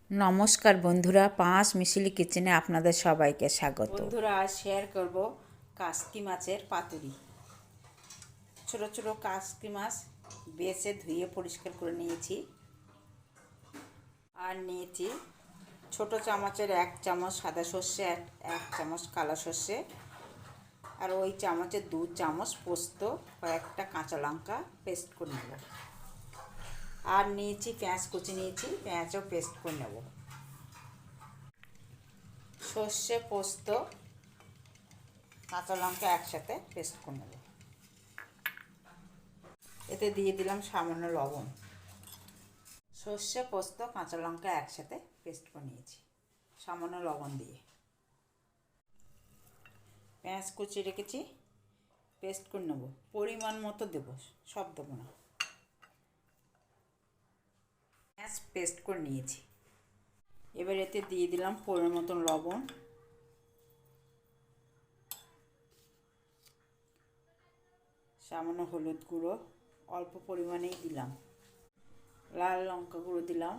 নমস্কার বন্ধুরা, পাঁচ মিশিলি কিচেনে আপনাদের সবাইকে স্বাগত। বন্ধুরা, আজ শেয়ার করব কাসকি মাছের পাতুরি। ছোট ছোট কাসকি মাছ বেছে ধুয়ে পরিষ্কার করে নিয়েছি। আর নিয়েছি ছোট চামচের 1 চামচ সাদা সর্ষে, এক চামচ কালো সর্ষে, আর ওই চামচের 2 চামচ পোস্ত, কয়েকটা কাঁচা লঙ্কা পেস্ট করে নেব। আর নিয়েছি পেঁয়াজ কুচি, নিয়েছি পেঁয়াজও পেস্ট করে নেব। সর্ষে, পোস্ত, কাঁচা লঙ্কা একসাথে পেস্ট করে নেব। এতে দিয়ে দিলাম সামান্য লবণ। সর্ষে, পোস্ত, কাঁচা লঙ্কা একসাথে পেস্ট করে নিয়েছি সামান্য লবণ দিয়ে। পেঁয়াজ কুচি রেখেছি, পেস্ট করে নেব। পরিমাণ মতো দেবো, সব দেবো না। পেঁয়াজ পেস্ট করে নিয়েছি। এবার এতে দিয়ে দিলাম পরিমাণ মতন লবণ, সামান্য হলুদ গুঁড়ো, অল্প পরিমাণেই দিলাম, লাল লঙ্কা গুঁড়ো দিলাম।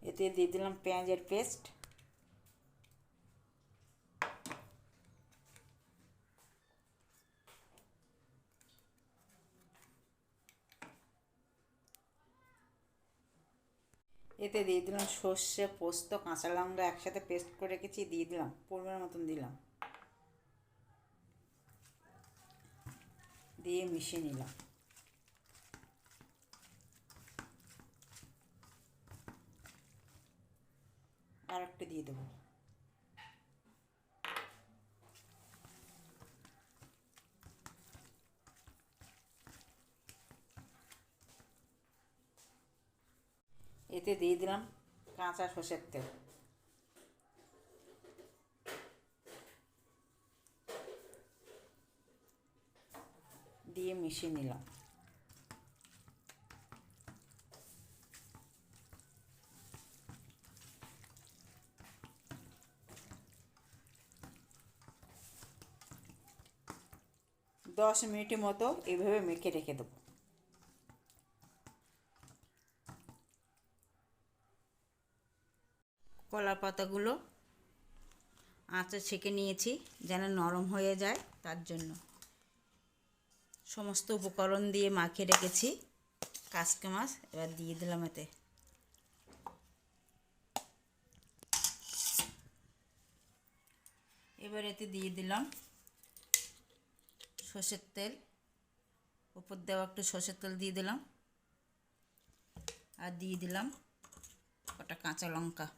এতে দিয়ে দিলাম পেঁয়াজের পেস্ট, এতে দিয়ে দিলাম সর্ষে, পোস্ত, কাঁচা লঙ্কা একসাথে পেস্ট করে রেখেছি, দিয়ে দিলাম পরিমাণ মতন দিলাম, দিয়ে মিশিয়ে নিলাম। আর একটা দিয়ে দেবো। এতে দিয়ে দিলাম কাঁচা সর্ষের তেল, দিয়ে মিশিয়ে নিলাম। দশ মিনিটের মতো এভাবে মেখে রেখে দেবো। কলা পাতাগুলো আঁচে ছেঁকে নিয়েছি যেন নরম হয়ে যায়, তার জন্য। সমস্ত উপকরণ দিয়ে মাখিয়ে রেখেছি কাসকি মাছ। এবার দিয়ে দিলাম এতে। এবার এতে দিয়ে দিলাম সর্ষের তেল, উপর দেওয়া একটু সর্ষের তেল দিয়ে দিলাম, আর দিয়ে দিলাম কটা কাঁচা লঙ্কা।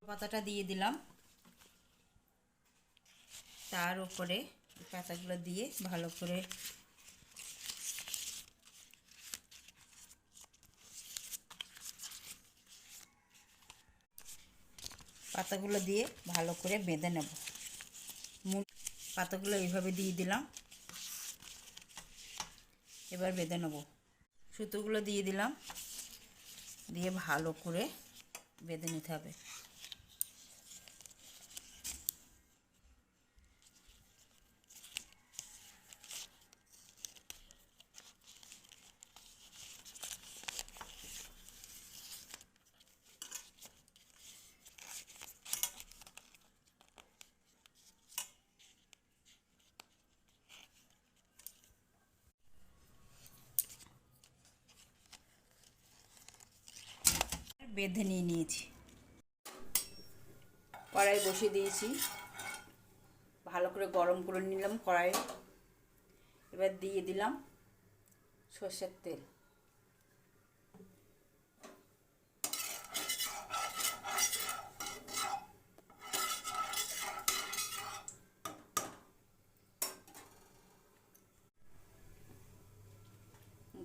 পাতাটা দিয়ে দিলাম, তার উপরে পাতাগুলো দিয়ে ভালো করে পাতাগুলো দিয়ে ভালো করে বেঁধে নেব। পাতাগুলো এইভাবে দিয়ে দিলাম, এবার বেঁধে নেব। সুতোগুলো দিয়ে দিলাম, দিয়ে ভালো করে বেঁধে নিতে হবে। বেঁধে নিয়েছি। কড়াই বসিয়ে দিয়েছি, ভালো করে গরম করে নিলাম কড়াই। এবার দিয়ে দিলাম সর্ষের তেল,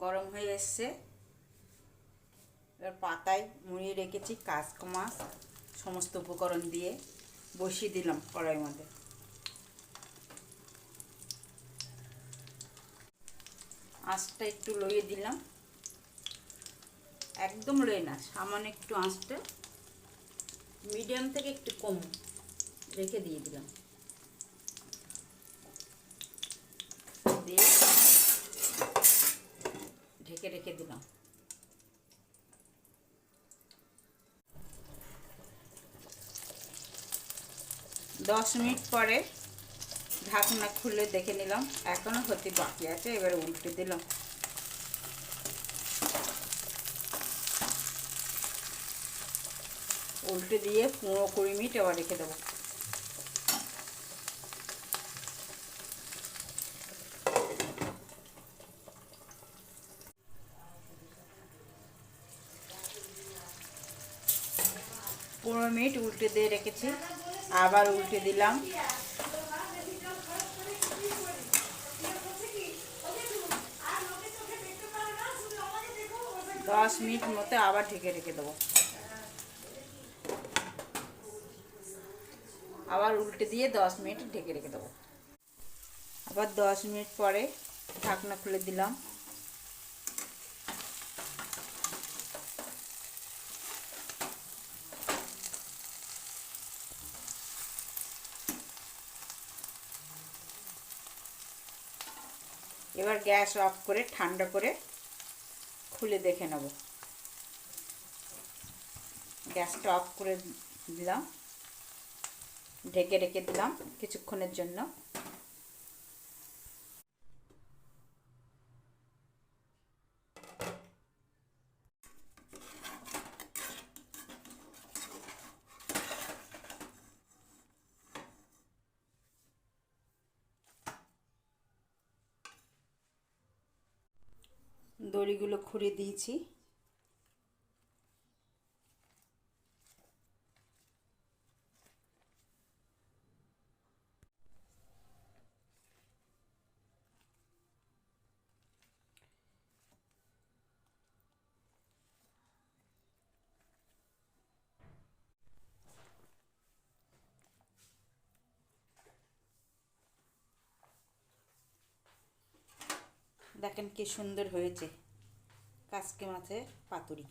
গরম হয়ে এসছে। এবার পাতায় মুড়িয়ে রেখেছি কাসকি মাছ সমস্ত উপকরণ দিয়ে বসিয়ে দিলাম কড়াইয়ের মধ্যে। আঁচটা একটু লইয়ে দিলাম, একদম লয়ে না, সামান্য একটু আঁচটা মিডিয়াম থেকে একটু কম রেখে দিয়ে দিলাম। দিয়ে দিলাম। দশ মিনিট পরে ঢাকনা খুলে দেখে নিলাম, এখনো হতে বাকি আছে। এবারে উল্টে দিলাম। উল্টে দিয়ে 15-20 মিনিট আবার রেখে দেবো। পনেরো মিনিট উল্টে দিয়ে রেখেছি, আবার উল্টে দিলাম। দশ মিনিট মতো আবার ঢেকে রেখে দেবো। আবার উল্টে দিয়ে 10 মিনিট ঢেকে রেখে দেবো। আবার 10 মিনিট পরে ঢাকনা খুলে দিলাম। এবার গ্যাস অফ করে ঠান্ডা করে খুলে দেখে নেব। গ্যাসটা অফ করে দিলাম, ঢেকে রেখে দিলাম কিছুক্ষণের জন্য। দড়িগুলো খুঁড়ে দিয়েছি। দেখেন কি সুন্দর হয়েছে কাচকি মাছের পাতুরি।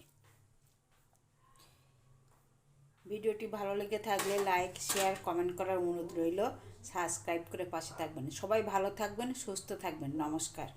ভিডিওটি ভালো লেগে থাকলে লাইক, শেয়ার, কমেন্ট করার অনুরোধ রইল। সাবস্ক্রাইব করে পাশে থাকবেন। সবাই ভালো থাকবেন, সুস্থ থাকবেন। নমস্কার।